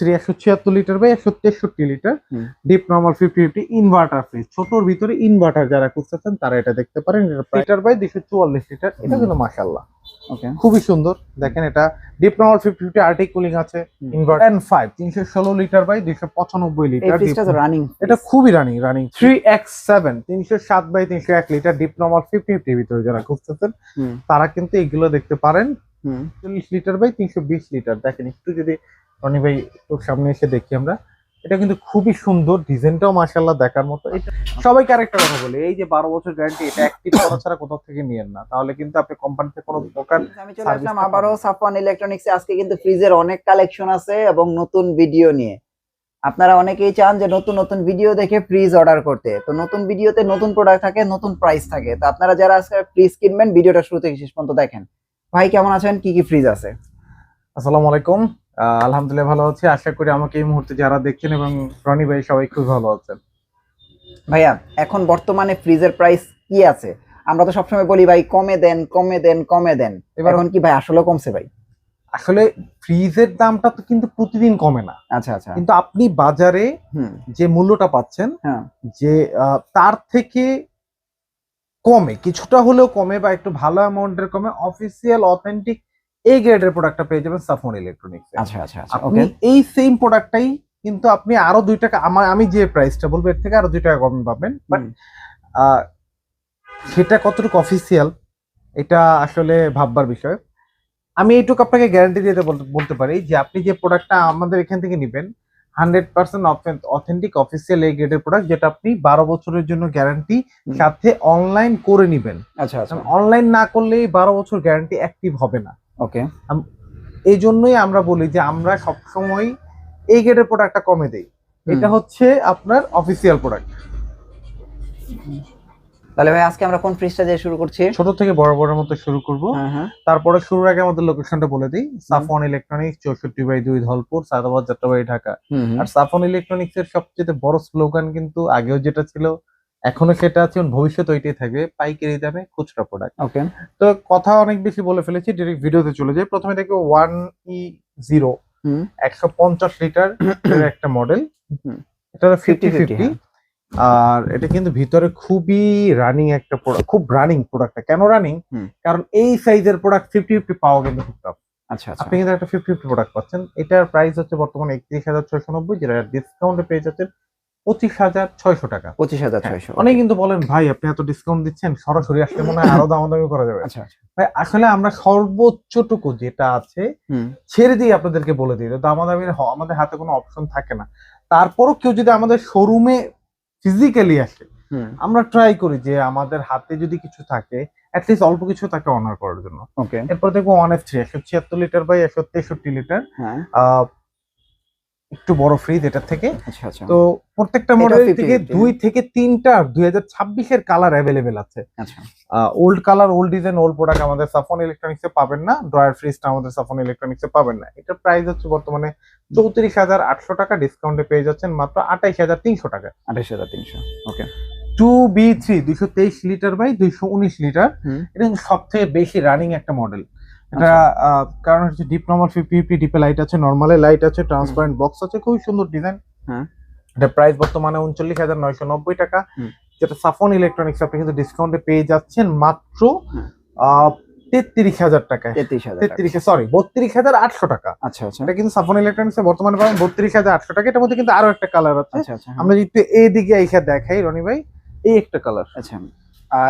Three 176 litre by 163 litre deep normal 50-50 inverter fridge. ছোটর ভিতরে inverter যারা খুঁজতেছেন তারা এটা দেখতে পারেন। লিটার বাই 244 লিটার, এটা কিন্তু মাশাআল্লাহ খুবই সুন্দর। দেখেন এটা ডিপ নরমাল 50-50 আর্টিক কুলিং আছে। ইনভার্টার 5 316 লিটার বাই 295 লিটার, এটা খুবই running 3x7 307 by 301 litre deep normal 50-50 ভিতরে যারা খুঁজতেছেন তারা কিন্তু এগুলো দেখতে পারেন। 40 লিটার বাই 320 লিটার। দেখেন একটু যদি রনি ভাই একটু সামনে এসে দেখি আমরা, এটা কিন্তু খুবই সুন্দর, ডিজাইনটাও মাশাআল্লাহ দেখার মতো। এটা সবাই আরেকটা কথা বলে, এই যে 12 বছর গ্যারান্টি, এটা অ্যাক্টিভ করা ছাড়া কোথাও থেকে নিয়েন না, তাহলে কিন্তু আপনি কোম্পানিতে কোনো প্রকার। আমি চলে আসলাম আবারও সাফওয়ান ইলেকট্রনিক্সে। আজকে কিন্তু ফ্রিজের অনেক কালেকশন আছে এবং নতুন ভিডিও নিয়ে। আপনারা অনেকেই চান যে নতুন নতুন ভিডিও দেখে ফ্রিজ অর্ডার করতে, তো নতুন ভিডিওতে নতুন প্রোডাক্ট থাকে, নতুন প্রাইস থাকে। তো আপনারা যারা আজকে ফ্রিজ কিনবেন ভিডিওটা শুরু থেকে শেষ পর্যন্ত দেখেন। ভাই কেমন আছেন, কি কি ফ্রিজ আছে? আসসালামু আলাইকুম, আলহামদুলিল্লাহ ভালো আছি। আশা করি আমাকে এই মুহূর্তে যারা দেখছেন এবং রনি ভাই সবাই খুব ভালো আছেন। ভাইয়া এখন বর্তমানে ফ্রিজের প্রাইস কি আছে? আমরা তো সবসময় বলি ভাই কমে দেন কমে দেন কমে দেন, এখন কি ভাই আসলে কমছে ভাই? আসলে ফ্রিজের দামটা তো কিন্তু প্রতিদিন কমে না। আচ্ছা আচ্ছা, কিন্তু আপনি বাজারে যে মূল্যটা পাচ্ছেন যে তার থেকে কমে, কিছুটা হলেও কমে বা একটু ভালো অ্যামাউন্টের কমে অফিসিয়াল অথেন্টিক এই গ্রেডের প্রোডাক্টটা পেয়ে যাবেন সাফওয়ান ইলেকট্রনিক্স। আচ্ছা আচ্ছা, আপনি এই সেম প্রোডাক্টটাই কিন্তু আপনি আরো 2 টাকা, আমি যে প্রাইসটা বলবো এর থেকে আরো 2 টাকা কমে পাবেন, বাট সেটা কতটুকু অফিসিয়াল এটা আসলে ভাববার বিষয়। আমি এইটুকু আপনাকে গ্যারান্টি দিতে বলতে পারি যে আপনি যে প্রোডাক্টটা আমাদের এখান থেকে নেবেন 100% অথেন্টিক অফিসিয়াল এই গ্রেডের প্রোডাক্ট, যেটা আপনি 12 বছরের জন্য গ্যারান্টি সাথে অনলাইন করে নেবেন। আচ্ছা আচ্ছা, অনলাইন না করলে 12 বছর গ্যারান্টি অ্যাক্টিভ হবে না। ওকে, এই জন্যই আমরা বলি যে আমরা সবসময় এই গ্রেডের প্রোডাক্টটা কমে দেই। এটা হচ্ছে আপনার অফিসিয়াল প্রোডাক্ট। তাহলে ভাই আজকে আমরা কোন ফ্রিজটা দিয়ে শুরু করছি? ছোট থেকে বড় বড় মতো শুরু করব। তারপরে শুরুর আগে আমাদের লোকেশনটা বলে দিই। সাফওয়ান ইলেকট্রনিক্স 64/2 ধলপুর, সাদাবাদ, যাত্রাবাড়ি, ঢাকা। আর সাফওয়ান ইলেকট্রনিক্স এর সবচেয়ে বড় স্লোগান কিন্তু আগেও যেটা ছিল এখনো সেটা আছে, ভবিষ্যতে ওইটাই থাকবে, পাইকারি দামে খুচরা প্রোডাক্ট। ওকে, তো কথা অনেক বেশি বলে ফেলেছি, ডিরেক্ট ভিডিওতে চলে যাই। প্রথমে দেখো 1E0 150 লিটার এর একটা মডেল, এটা 50-50। আর এটা কিন্তু ভিতরে খুবই রানিং একটা প্রোডাক্ট, খুব রানিং প্রোডাক্টটা। কেন রানিং? কারণ এই সাইজের প্রোডাক্ট 50-50 পাওয়া কিন্তু খুব টাফ। আচ্ছা আচ্ছা, আপনি কিন্তু একটা 50-50 প্রোডাক্ট পাচ্ছেন। এটার প্রাইস হচ্ছে বর্তমানে 31,690, যেটা ডিসকাউন্টে পেয়ে যাচ্ছেন 25,600 টাকা। 25,600। অনেকে কিন্তু বলেন ভাই আপনি এত ডিসকাউন্ট দিচ্ছেন, সরাসরি আসলে মনে হয় আরো দামাদামি করা যাবে। আচ্ছা ভাই আসলে আমরা সর্বোচ্চটুকু যেটা আছে ছেড়ে দিয়ে আপনাদেরকে বলে দিই, দামাদামির আমাদের হাতে কোনো অপশন থাকে না। তারপরও কেউ যদি আমাদের শোরুমে ফিজিক্যালি আসে, আমরা ট্রাই করি যে আমাদের হাতে যদি কিছু থাকে অ্যাটলিস্ট অল্প কিছু তাকে অনার করার জন্য। এরপর দেখবো 1F3 176 লিটার বাই 163 লিটার, একটু বড় ফ্রিজ এটার থেকে। তো প্রত্যেকটা মডেল থেকে 2 থেকে 3টা 2026 এর কালার অ্যাভেলেবেল আছে। Old colour, old design, old product আমাদের সাফওয়ান ইলেকট্রনিক্সে পাবেন না। ড্রয়ার ফ্রিজটা আমাদের সাফওয়ান ইলেকট্রনিক্সে পাবেন না। এটার প্রাইস হচ্ছে বর্তমানে 34,800 টাকা, ডিসকাউন্টে পেয়ে যাচ্ছেন মাত্র 28,300 টাকা। 28,300। ওকে, 2B3 223 লিটার বাই 219 লিটার, এটা সব থেকে বেশি রানিং একটা মডেল। এটা কারণ হচ্ছে ডিপ নরমাল 50-50, ডিপে লাইট আছে, নরমালে লাইট আছে, ট্রান্সপারেন্ট বক্স আছে, খুবই সুন্দর ডিজাইন। এটা প্রাইস বর্তমানে 39,990 টাকা, যেটা সাফওয়ান ইলেকট্রনিক্স আপনি কিন্তু ডিসকাউন্টে পেয়ে যাচ্ছেন মাত্র 33,000 টাকায়। 32,800 টাকা। আচ্ছা আচ্ছা, এটা কিন্তু সাফওয়ান ইলেকট্রনিক্সে বর্তমানে পাবেন 32,800 টাকা। এটার মধ্যে কিন্তু আরো একটা কালার আছে। আমরা যদি একটু এইদিকে এসে দেখাই রনি ভাই, এই একটা কালার, আচ্ছা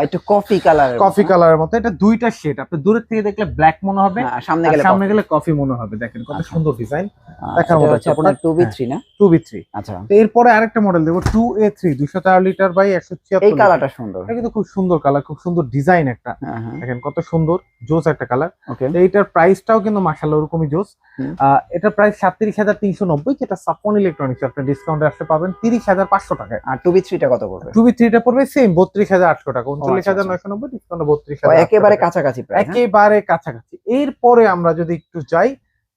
একটু কফি কালারের মতো। এটা দুইটা শেড, আপনি দূরের থেকে দেখলে ব্ল্যাক মনে হবে, সামনে গেলে কফি মনে হবে। দেখেন কত সুন্দর ডিজাইন, দেখার মতো। আপনার 2B3 না? 2B3। আচ্ছা, তো এরপরে আরেকটা মডেল দেখো 2A3 204 লিটার বাই 176। এই কালারটা সুন্দর, এটা কিন্তু খুব সুন্দর কালার, খুব সুন্দর ডিজাইন একটা। দেখেন কত সুন্দর জোস একটা কালার। ওকে, এইটার প্রাইসটাও কিন্তু মাশাআল্লাহ ওরকমই জোস। এটার প্রাইস 37,390, যেটা সাফওয়ান ইলেকট্রনিক্স আপনি ডিসকাউন্টে আসতে পাবেন 30,500 টাকায়। আর 2B3 টা কত পড়বে? 2B3 টা পড়বে সেম 32,800 টাকা, 39,990, ডিসকাউন্টে 32,000, একেবারে কাছাকাছি প্রায়। একেবারে কাছাকাছি। এরপরে আমরা যদি একটু যাই,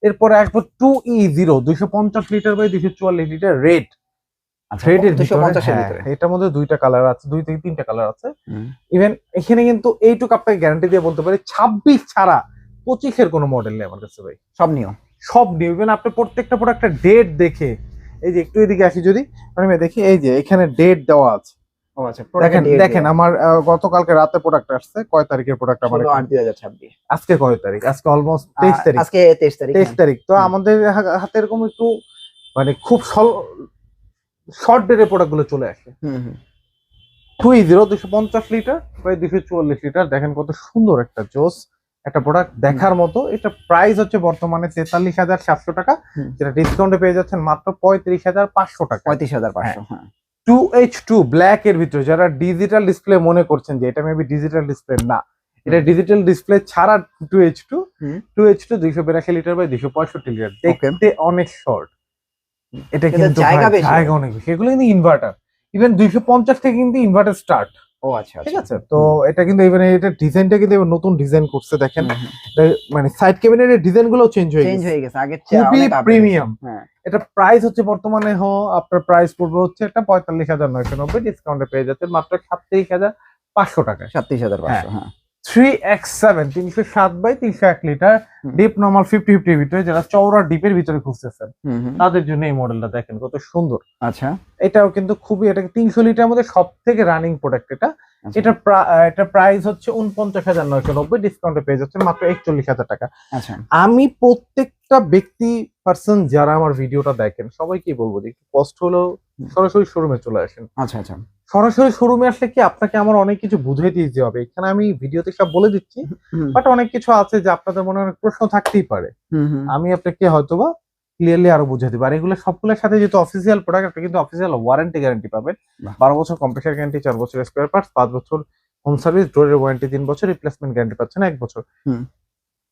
এরপরে আসবো 2E0 250 litre by 244 litre red. এটার মধ্যে দুইটা কালার আছে, 2 থেকে 3টা কালার আছে। ইভেন এখানে কিন্তু এইটুকু আপনাকে গ্যারান্টি দিয়ে বলতে পারি 26 ছাড়া 25 এর কোনো মডেল নেই আমার কাছে ভাই। সব নিউ। ইভেন আপনি প্রত্যেকটা প্রোডাক্টের ডেট দেখে, এই যে একটু এদিকে আসি যদি আমি দেখি, এই যে এখানে ডেট দেওয়া আছে। ও আচ্ছা, দেখেন দেখেন আমার গতকালকে রাতে প্রোডাক্ট আসছে, কয় তারিখের প্রোডাক্ট আমার 16/8/2026। আজকে কয় তারিখ? আজকে অলমোস্ট 23 তারিখ। আজকে 23 তারিখ। 23 তারিখ। তো আমাদের হাতে এরকম একটু মানে খুব শর্ট ডেটের প্রোডাক্ট গুলো চলে আসে। 250 লিটার প্রায় 244 লিটার। দেখেন কত সুন্দর একটা জোস একটা প্রোডাক্ট, দেখার মতো। এটা প্রাইস হচ্ছে বর্তমানে 43,700 টাকা, যেটা ডিসকাউন্টে পেয়ে যাচ্ছেন মাত্র 35,500 টাকা। 35,500। হ্যাঁ। 2H2 ব্ল্যাক এর ভিতরে, যারা ডিজিটাল ডিসপ্লে মনে করছেন যে এটা মেবি ডিজিটাল ডিসপ্লে, না, এটা ডিজিটাল ডিসপ্লে ছাড়া 2H2 282 লিটার বাই 265 লিটার। দেখতে অনেক শর্ট, এটা কিন্তু জায়গা অনেক বেশি। এগুলো কিন্তু ইনভার্টার, ইভেন 250 থেকে কিন্তু ইনভার্টার স্টার্ট। ও আচ্ছা, ঠিক আছে। তো এটা কিন্তু ইভেন এটা ডিজাইনটা কিন্তু নতুন ডিজাইন করছে, দেখেন মানে সাইড ক্যাবিনেটের ডিজাইন গুলো চেঞ্জ হয়ে গেছে, আগের চেয়ে খুবই অনেক প্রিমিয়াম। হ্যাঁ। এটা প্রাইস হচ্ছে বর্তমানে আপনার প্রাইস পড়বে হচ্ছে এটা 45,990, ডিসকাউন্টে পেয়ে যাচ্ছেন মাত্র 37,500 টাকায়। 37,500। হ্যাঁ। 3X7 307/301 লিটার ডিপ নরমাল 50-50 ভিতরে, যারা চওড়া ডিপের ভিতরে খুঁজতেছেন তাদের জন্য এই মডেলটা দেখেন কত সুন্দর। আচ্ছা, এটাও কিন্তু খুবই, এটা 300 লিটার মধ্যে সব থেকে রানিং প্রোডাক্ট এটা। এটা প্রাইস হচ্ছে 49,990, ডিসকাউন্টে পেয়ে যাচ্ছে মাত্র 41,000 টাকা। আচ্ছা, আমি প্রত্যেকটা ব্যক্তি পার্সন যারা আমার ভিডিওটা দেখেন সবাইকে বলবো যে একটু কষ্ট হলেও সরাসরি শোরুমে চলে আসেন। আচ্ছা, আচ্ছা। সরাসরি শোরুমে আসলে কি আপনাকে আমার অনেক কিছু বুঝিয়ে দিতে হবে, এখানে আমি ভিডিওতে সব বলে দিচ্ছি, বাট অনেক কিছু আছে যে আপনাদের মনে অনেক প্রশ্ন থাকতেই পারে, আমি আপনাকে হয়তোবা ক্লিয়ারলি আরো বুঝিয়ে দিব। আর এগুলো সবগুলোর সাথে যেহেতু অফিসিয়াল প্রোডাক্ট, আপনি কিন্তু অফিসিয়াল ওয়ারেন্টি গ্যারান্টি পাবেন। 12 বছর কম্প্রেসার গ্যারান্টি, 4 বছর স্পেয়ার পার্টস, 5 বছর হোম সার্ভিস, ডোরের ওয়ারেন্টি 3 বছর, রিপ্লেসমেন্ট গ্যারান্টি পাচ্ছেন 1 বছর।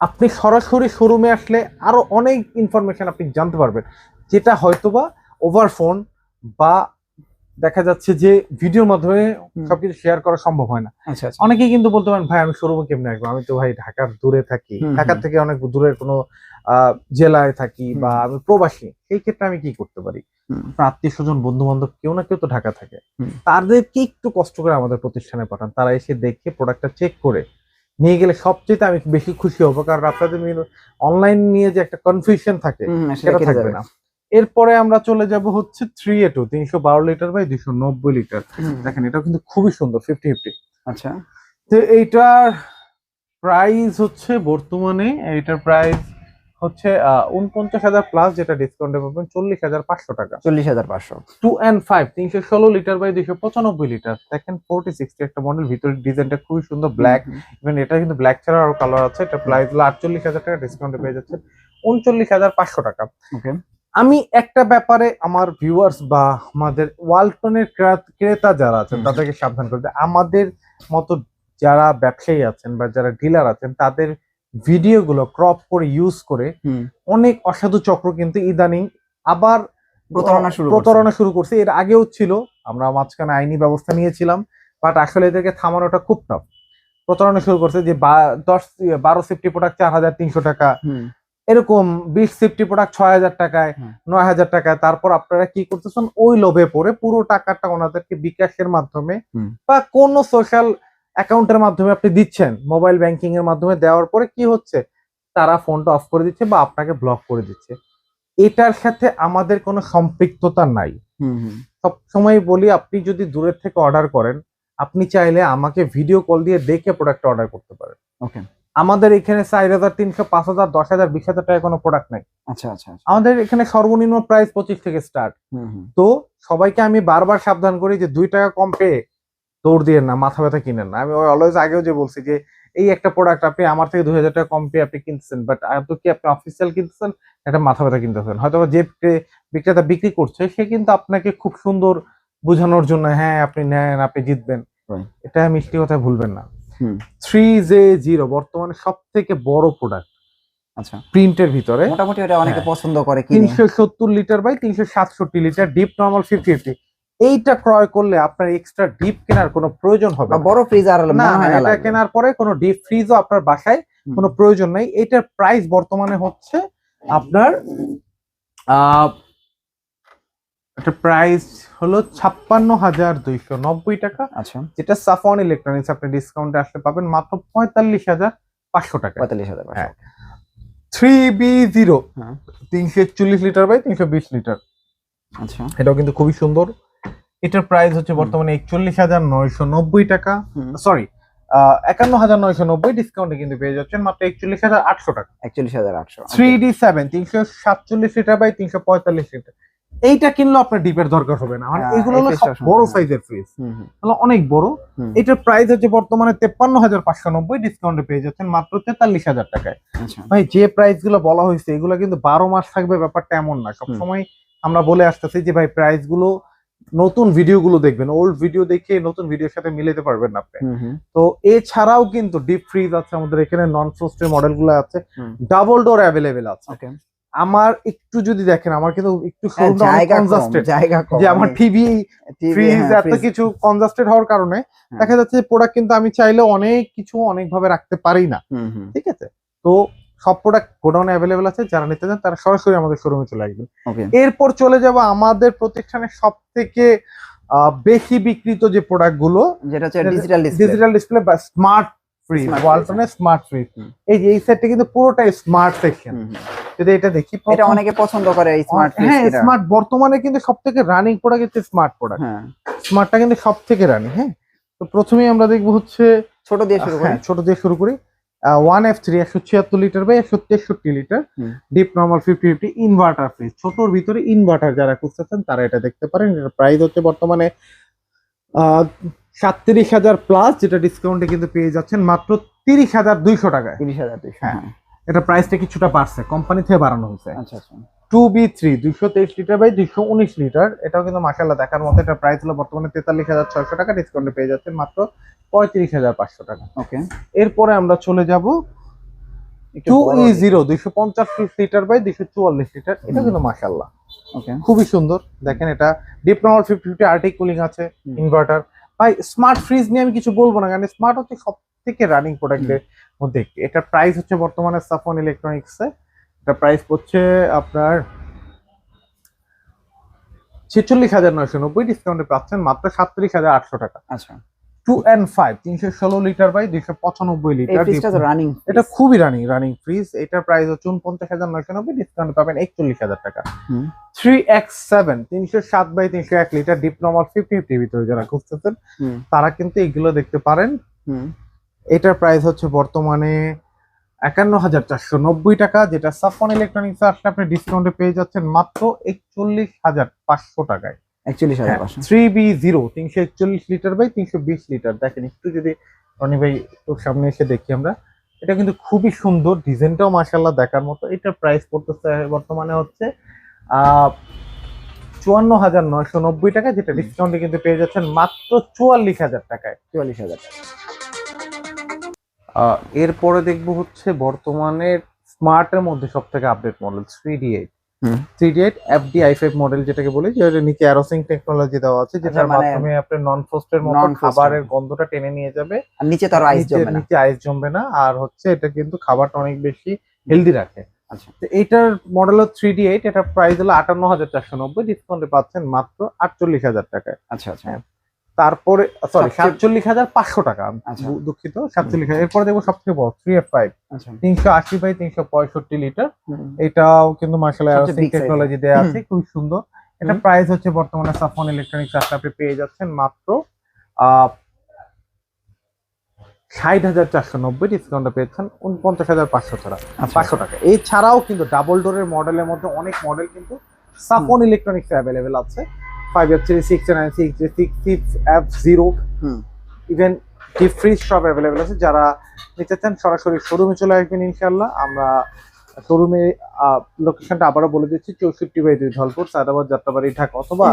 আপনি সরাসরি শোরুমে আসলে আরো অনেক ইনফরমেশন আপনি জানতে পারবেন, যেটা হয়তোবা ওভার ফোন বা দেখা যাচ্ছে যে ভিডিওর মাধ্যমে সবকিছু শেয়ার করা সম্ভব হয় না। অনেকেই কিন্তু বলতে পারেন ভাই আমি শোরুমে কেমনে আসবো, আমি তো ভাই ঢাকার দূরে থাকি, ঢাকার থেকে অনেক দূরের কোনো জেলায় থাকি, বা আমি প্রবাসী, এই ক্ষেত্রে আমি কি করতে পারি? আত্মীয় স্বজন বন্ধু বান্ধব কেউ না কেউ তো ঢাকা থাকে, তাদেরকে একটু কষ্ট করে আমাদের প্রতিষ্ঠানে পাঠান, তারা এসে দেখে প্রোডাক্টটা চেক করে নিয়ে গেলে সবচেয়ে আমি বেশি খুশি হবো। কারণ আপনাদের অনলাইন নিয়ে যে একটা কনফিউশন থাকে সেটা থাকবে না। এরপরে আমরা চলে যাব হচ্ছে 3A2 312 লিটার বাই 290 লিটার। দেখেন এটা কিন্তু খুবই সুন্দর 50-50। আচ্ছা, তো এইটার প্রাইস হচ্ছে বর্তমানে এইটার প্রাইস হচ্ছে 49,000 প্লাস, যেটা ডিসকাউন্টে পাবেন 40,500 টাকা। 40,500। 2N5 316 litre by 295 litre. দেখেন 4060 একটা মডেল, ভিতরের ডিজাইনটা খুবই সুন্দর, ব্ল্যাক। ইভেন এটা কিন্তু ব্ল্যাক ছাড়া আরো কালার আছে। এটা প্রাইস হলো 48,000 টাকা, ডিসকাউন্টে পেয়ে যাচ্ছে 39,500 টাকা। ওকে, আমি একটা ব্যাপারে আমার ভিউয়ার্স বা আমাদের ওয়ালটনের ক্রেতা যারা আছেন তাদেরকে সাবধান করতে, আমাদের মতো যারা ব্যবসায়ী আছেন বা যারা ডিলার আছেন তাদের ভিডিওগুলো ক্রপ করে ইউজ করে অনেক অসাধু চক্র কিন্তু ইদানিং আবার প্রতারণা শুরু করছে। এর আগেও ছিল, আমরা মাঝখানে আইনি ব্যবস্থা নিয়েছিলাম, বাট আসলে এদেরকে থামানোটা খুব টাফ। প্রতারণা শুরু করছে যে 12 সেফটি প্রোডাক্ট 4,300 টাকা, এরকম 20 সেফটি প্রোডাক্ট 6,000 টাকায়, 9,000 টাকায়। তারপর আপনারা কি করতেছেন, ওই লোভে পড়ে পুরো টাকাটা ওনাদেরকে বিকাশের মাধ্যমে বা কোন সোশ্যাল অ্যাকাউন্টের মাধ্যমে আপনি দিচ্ছেন, মোবাইল ব্যাংকিং এর মাধ্যমে দেওয়ার পরে কি হচ্ছে, তারা ফোনটা অফ করে দিচ্ছে বা আপনাকে ব্লক করে দিচ্ছে। এটার সাথে আমাদের কোনো সম্পৃক্ততা নাই। সব সময় বলি, আপনি যদি দূরের থেকে অর্ডার করেন, আপনি চাইলে আমাকে ভিডিও কল দিয়ে দেখে প্রোডাক্ট অর্ডার করতে পারেন। ওকে, আমাদের এখানে 4,300, 5,000, 10,000, 20,000 টাকা কোনো প্রোডাক্ট নাই। আচ্ছা আচ্ছা, আমাদের এখানে সর্বনিম্ন প্রাইস 25 থেকে স্টার্ট। তো সবাইকে আমি বারবার সাবধান করি যে 2 টাকা কম পেয়ে দৌড় দিয়ে না, মাথা ব্যথা কিনেন না। আমি অলওয়েজ আগেও যে বলছি যে এই একটা প্রোডাক্ট আপনি আমার থেকে 2,000 টাকা কম পেয়ে আপনি কিনতেছেন, বাট কি আপনি অফিসিয়াল কিনতেছেন, এটা মাথা ব্যথা কিনতেছেন। হয়তো যে বিক্রেতা বিক্রি করছে সে কিন্তু আপনাকে খুব সুন্দর বোঝানোর জন্য, হ্যাঁ আপনি নেন, আপনি জিতবেন, এটা মিষ্টি কথা ভুলবেন না। 3J0 বর্তমানে সব থেকে বড় প্রোডাক্ট। আচ্ছা, প্রিন্টের ভিতরে মোটামুটি এটা অনেকে পছন্দ করে। 370 litre by 367 litre deep normal 50-50। এইটা ক্রয় করলে আপনার এক্সট্রা ডিপ কেনার কোনো প্রয়োজন হবে না। বড় ফ্রিজ আর না, এটা কেনার পরে কোনো ডিপ ফ্রিজও আপনার বাসায় কোনো প্রয়োজন নাই। এটার প্রাইস বর্তমানে হচ্ছে আপনার এটা প্রাইস হলো 56,290 টাকা। আচ্ছা, যেটা সাফন ইলেকট্রনিক্স আপনি ডিসকাউন্টে আসলে পাবেন মাত্র 45,500 টাকা। 45,500। 3B0 হ্যাঁ 341 লিটার বাই 320 লিটার। আচ্ছা এটাও কিন্তু খুবই সুন্দর। এটার প্রাইস হচ্ছে বর্তমানে 41,990 টাকা, সরি 51,990, ডিসকাউন্টে কিন্তু পেয়ে যাচ্ছেন মাত্র 41,800 টাকা। 41,800 3D7 347 লিটার বাই 345 লিটার। এইটা কিনলে আপনার ডিপের দরকার হবে না, মানে হ্যাঁ, এগুলো এই হলো ফ্রিজটা সব বড় সুন্দর। সাইজের ফ্রিজ, অনেক বড়। এটার প্রাইস হচ্ছে বর্তমানে 53,590, ডিসকাউন্টে পেয়ে যাচ্ছেন মাত্র 43,000 টাকায়। আচ্ছা ভাই যে প্রাইস গুলো বলা হয়েছে এগুলো কিন্তু 12 মাস থাকবে ব্যাপারটা এমন না। সবসময় আমরা বলে আসতেছি যে ভাই প্রাইস গুলো নতুন ভিডিও গুলো দেখবেন, ওল্ড ভিডিও দেখে নতুন ভিডিওর সাথে মিলাতে পারবেন না আপনি। তো এছাড়াও কিন্তু ডিপ ফ্রিজ আছে আমাদের এখানে, নন ফ্রস্টের মডেল গুলো আছে, ডাবল ডোর অ্যাভেলেবেল আছে। ওকে আমার একটু যদি দেখেন, আমার কিন্তু একটু শোরুমটা অনেক কনজাস্টেড, জায়গা কম, যে আমার টিভি ফ্রিজ এত কিছু কনজাস্টেড হওয়ার কারণে দেখা যাচ্ছে প্রোডাক্ট কিন্তু আমি চাইলে অনেক কিছু অনেকভাবে রাখতে পারি না। ঠিক আছে, তো সব প্রোডাক্ট গোডাউনে অ্যাভেলেবেল আছে, যারা নিতে চান তারা সরাসরি আমাদের শোরুমে চলে আসবেন। এরপর চলে যাব আমাদের প্রতিষ্ঠানের সব থেকে বেশি বিক্রিত যে প্রোডাক্ট গুলো, যেটা হচ্ছে ডিজিটাল ডিসপ্লে বা স্মার্ট ফ্রিজ, ওয়ালটনের স্মার্ট ফ্রিজ। এই যে এই সেটটা কিন্তু পুরোটাই স্মার্ট সেকশন। যদি এটা দেখি, এটা অনেকে পছন্দ করে এই স্মার্ট ফ্রিজ। হ্যাঁ স্মার্ট বর্তমানে কিন্তু সবথেকে রানিং প্রোডাক্ট হচ্ছে স্মার্ট প্রোডাক্ট। হ্যাঁ স্মার্টটা কিন্তু সবথেকে রানিং। হ্যাঁ, তো প্রথমেই আমরা দেখবো হচ্ছে ছোট দিয়ে শুরু করি। 1F3 176 litre by 163 litre, deep normal 50/50 inverter fridge. ছোটর ভিতরে ইনভার্টার যারা খুঁজতেছেন তারা এটা দেখতে পারেন। এটার প্রাইস হচ্ছে বর্তমানে 37,000 প্লাস, যেটা ডিসকাউন্টে কিন্তু পেয়ে যাচ্ছেন মাত্র 30,200 টাকায়। 30,200। হ্যাঁ, এটা প্রাইসটা কিছুটা বাড়ছে, কোম্পানি থেকে বাড়ানো হয়েছে। আচ্ছা আচ্ছা 2B3 223 লিটার বাই 219 লিটার, এটাও কিন্তু মাশাআল্লাহ দেখার মতো। এটা প্রাইস হলো বর্তমানে 43,600 টাকা, ডিসকাউন্টে পেয়ে যাচ্ছেন মাত্র 35,500 টাকা। ওকে, এরপরে আমরা চলে যাব 2E0 250 লিটার বাই 244 লিটার, এটা কিন্তু মাশাআল্লাহ ওকে খুবই সুন্দর। দেখেন এটা ডিপ নরমাল 50/50 আর্টিক কুলিং আছে, ইনভার্টার। ভাই স্মার্ট ফ্রিজ নিয়ে আমি কিছু বলবো না, কারণ স্মার্ট হচ্ছে সব থেকে রানিং প্রোডাক্টের মধ্যে একটি। এটার প্রাইস হচ্ছে বর্তমানে সাফন ইলেকট্রনিক্সে এটা প্রাইস হচ্ছে আপনার 46,990, ডিসকাউন্টে পাচ্ছেন মাত্র 37,800 টাকা। আচ্ছা 2N5 316 litre by 295 litre, running, এটা খুবই রানিং ফ্রিজ। এটার প্রাইস হচ্ছে 49,990, ডিসকাউন্টে পাবেন 41,000 টাকা। 3X7 307 by 301 litre, deep normal 50/50 ভিতরে যারা খুঁজতেছেন তারা কিন্তু এগুলো দেখতে পারেন। এটার প্রাইস হচ্ছে বর্তমানে 51,490 টাকা, যেটা সাফন ইলেকট্রনিক্স আসলে আপনি ডিসকাউন্টে পেয়ে যাচ্ছেন মাত্র 41,500 টাকায়। 41,500। 3B0 341 litre by 320 litre. দেখেন একটু যদি রনি ভাই একটু সামনে এসে দেখি আমরা, এটা কিন্তু খুবই সুন্দর, ডিজাইনটাও মাশাআল্লাহ দেখার মতো। এটার প্রাইস পড়তেছে বর্তমানে হচ্ছে 54,990 টাকা, যেটা ডিসকাউন্টে কিন্তু পেয়ে যাচ্ছেন মাত্র 44,000 টাকায়। 44,000 টাকা। এরপরে দেখবো হচ্ছে বর্তমানে স্মার্টের মধ্যে সব থেকে update model 3D8 FD-i5 model, যেটাকে বলি যে নিচে অ্যারোসিং টেকনোলজি দেওয়া আছে, যেটার মাধ্যমে আপনি নন ফ্রস্টের মতো খাবারের গন্ধটা টেনে নিয়ে যাবে, আর নিচে তো আইস জমবে না। নিচে আইস জমবে না, আর হচ্ছে এটা কিন্তু খাবারটা অনেক বেশি হেলদি রাখে। আচ্ছা, তো এইটার মডেল হলো 3D8, এটার প্রাইস হলো 58,490, ডিসকাউন্টে পাচ্ছেন মাত্র 48,000 টাকায়। আচ্ছা আচ্ছা তারপরে সরি 47,500 টাকা, আচ্ছা। দুঃখিত 47,000। এরপরে দেখবো সবথেকে বড় 3F5 আচ্ছা 380 বাই 365 লিটার, এটাও কিন্তু মাশাআল্লাহ সবচেয়ে big টেকনোলজি দেওয়া আছে, খুব সুন্দর। এটা প্রাইস হচ্ছে বর্তমানে সাফন ইলেকট্রনিক্স আসলে আপনি পেয়ে যাচ্ছেন মাত্র 60,490, ডিসকাউন্টে পেয়েছেন 49,500 ছাড়া 500 টাকা। এছাড়াও কিন্তু ডাবল ডোরের মডেলের মধ্যে অনেক মডেল কিন্তু সাফন ইলেকট্রনিক্স অ্যাভেলেবেল আছে। 5F3 696 6F0 even deep fridge সব অ্যাভেলেবেল আছে। যারা নিতে চান সরাসরি শোরুমে চলে আসবেন ইনশাআল্লাহ। আমরা শোরুমে লোকেশনটা আবারও বলে দিচ্ছি, 64/2 ধলপুর, সাদাবাদ, যাত্রাবাড়ি, ঢাকা। অথবা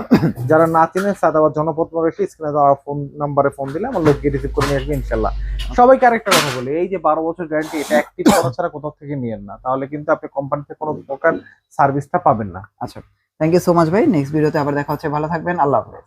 যারা না চিনেন সাদাবাদ জনপদ মোড়ে এসে স্ক্রিনে দেওয়া ফোন নাম্বারে ফোন দিলে আমার লোক গিয়ে রিসিভ করে নিয়ে আসবে ইনশাআল্লাহ। সবাইকে আরেকটা কথা বলি, এই যে 12 বছর গ্যারান্টি, এটা অ্যাক্টিভ করা ছাড়া কোথাও থেকে নিয়েন না, তাহলে কিন্তু আপনি কোম্পানি থেকে কোনো প্রকার সার্ভিসটা পাবেন না। আচ্ছা, থ্যাংক ইউ সো মাচ ভাই। নেক্সট ভিডিওতে আবার দেখা হচ্ছে, ভালো থাকবেন, আল্লাহ হাফেজ।